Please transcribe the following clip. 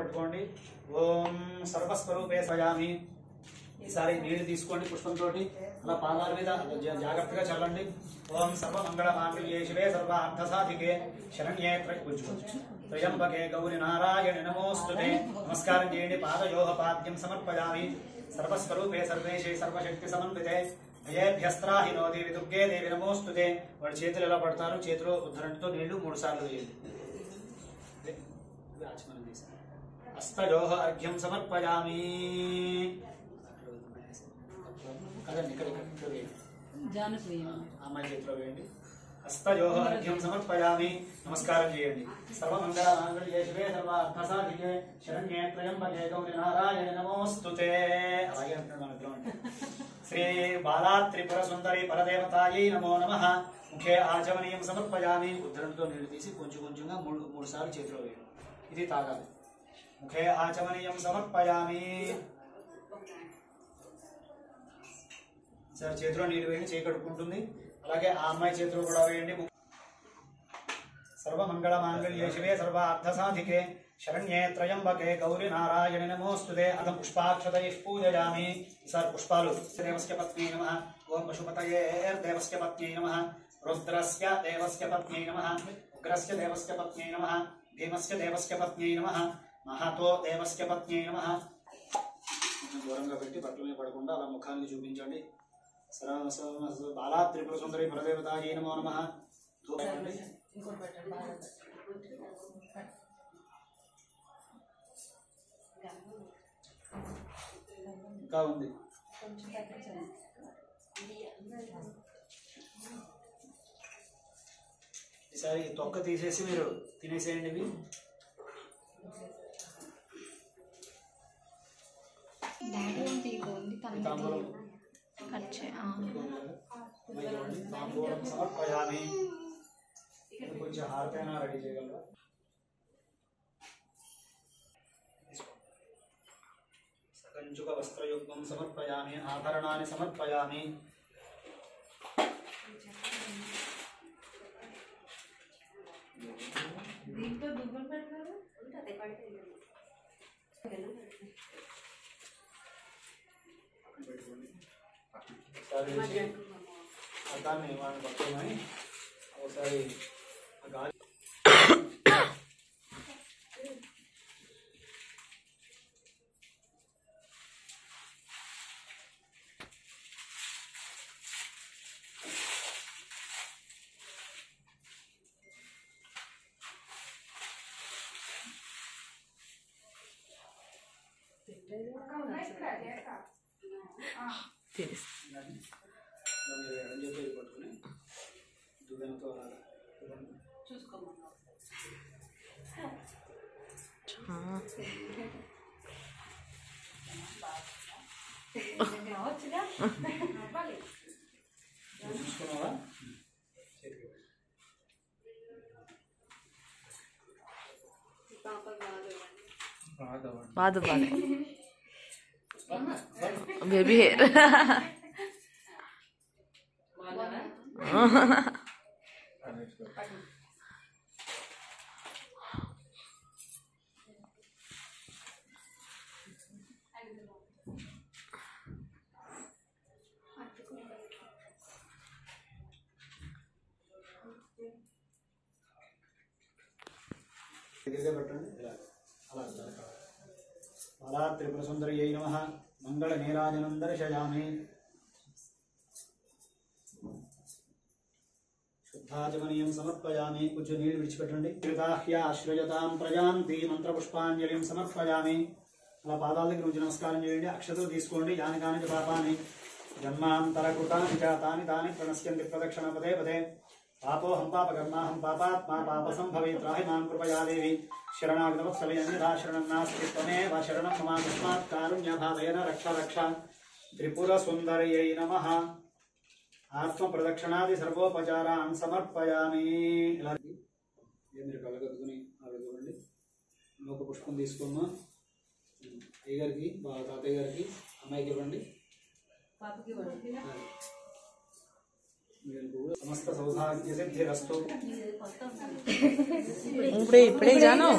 పట్టుకోండి. ఓం సర్వస్వరూపే స్వయామి. ఈసారి నీళ్లు తీసుకోండి పుష్పంతో అలా పాదాల మీద జాగ్రత్తగా చల్లండి. ఓం సర్వమంగళ మాంగళ్యే శివే సర్వార్థ సాధికే శరణ్యే త్రయంబకే గౌరి నారాయణి నమోస్తుతే. నమస్కారం చేయండి. పాదయోహ పాద్యం సమర్పయామి. సర్వస్వరూపే సర్వేశే సర్వశక్తి సమన్వితే అయేభ్యస్త్రాహినో దేవి దుర్గే దేవి నమోస్తుతే. వాడి చేతులు ఎలా పడతారు, చేతిలో ఉద్ధరణతో నీళ్లు 3 సార్లు వేయండి. హస్తయోహ అర్ఘ్యం సమర్పయామి. కదండి ఇక్కడ అమ్మాయి చేతిలో వేయండి. హస్తయోహ అర్ఘ్యం సమర్పయామి. నమస్కారం చేయండి. సర్వమంగళ మాంగళ్యే శివే సర్వార్థ సాధికే శరణ్యే త్రయంబకే గౌరి నారాయణి నమోస్తుతే. అలాగే అంటున్నాడు మన ఇద్దరం అంటే. శ్రీ బాలా త్రిపుర సుందరి పరదేవతాయై నమో నమః. ముఖే ఆచమనీయం సమర్పయామి. ఉద్ధరణతో నీళ్లు తీసి కొంచెం కొంచెంగా 3 సార్లు చేతిలో వేయండి. ఇది తాగాలి. ముఖే ఆచమనీయం సమర్పయామి. సరే చేతిలో నీళ్ళు వేయండి, చేయి కడుక్కుంటుంది. అలాగే ఆ అమ్మాయి చేతిలో కూడా వేయండి. సర్వమంగళ మాంగళ్యే శివే సర్వార్థ సాధికే శరణ్యే త్రయంబకే గౌరి నారాయణి నమోస్తుతే. అథ పుష్పాక్షతైః పూజయామి. ఈసారి పుష్పాలు. దేవస్య పత్న్యై నమః. ఓం పశుపతయేర్దేవస్య పత్న్యై నమః. రుద్రస్య దేవస్య పత్న్యై నమః. ఉగ్రస్య దేవస్య పత్న్యై నమః. భీమస్య దేవస్య పత్న్యై నమః. మహతో దేవస్య పత్న్యై నమః. దూరంగా పెట్టి బట్టల మీద పడకుండా అలా ముఖాన్ని చూపించండి. బాలా త్రిపుర సుందరి పరదేవతాయై నమో నమః. ఇంకా ఉంది. ఈసారి తొక్క తీసేసి మీరు తినేసేయండి. ఇవి సమర్పయామి. కొంచెం హారతైనా రెడీ చేయగలరా? సకంచుక వస్త్రయుగ్మం సమర్పయామి. ఆభరణాన్ని సమర్పయామి. ఒకసారి దాన్ని వాడిని పట్టుకోమని ఒకసారి గాలి పట్టుకుని దువ్వెనతో చూసుకోమన్నా. చూసుకున్నావా? బాదు బాదు బేబీ హెయిర్. బాలా త్రిపుర సుందర్యై నమః. మంగళ నీరాజనం దర్శయామి. శుద్ధాచమనీయం సమర్పయామి. కొంచెం నీళ్ళు విడిచిపెట్టండి. శ్రియతాం ప్రజాంతి మంత్రపుష్పాంజలిం సమర్పయామి. అలా పాదాల దగ్గర నుంచి నమస్కారం చేయండి. అక్షతలు తీసుకోండి. యాని కాని పాపాని జన్మాంతరకృతాని తాని తాని ప్రణశ్యంతి ప్రదక్షిణ పదే పదే. పాపోహం పాపకర్మాహం పాపాత్మా పాప సంభవే త్రాహి మాం కృపయా దేవి. శరణాగతవత్సలే అన్యథా శరణం నాస్తి త్వమేవ శరణం మమ తస్మాత్ కారుణ్య భావేన రక్ష రక్ష. త్రిపుర సుందర్యై నమః. ఆత్మ ప్రదక్షిణాది సర్వోపచారాన్ సమర్పయామి. ఇలా మీరు కళ్ళగద్దుకుని అలా చూడండి. ఒక పుష్పం తీసుకోమ్మా. అయ్యగారికి తాతయ్య గారికి అమ్మాయికి ఇవ్వండి. సమస్త సౌభాగ్య సిద్ధిరస్తు. ఇప్పుడే జాను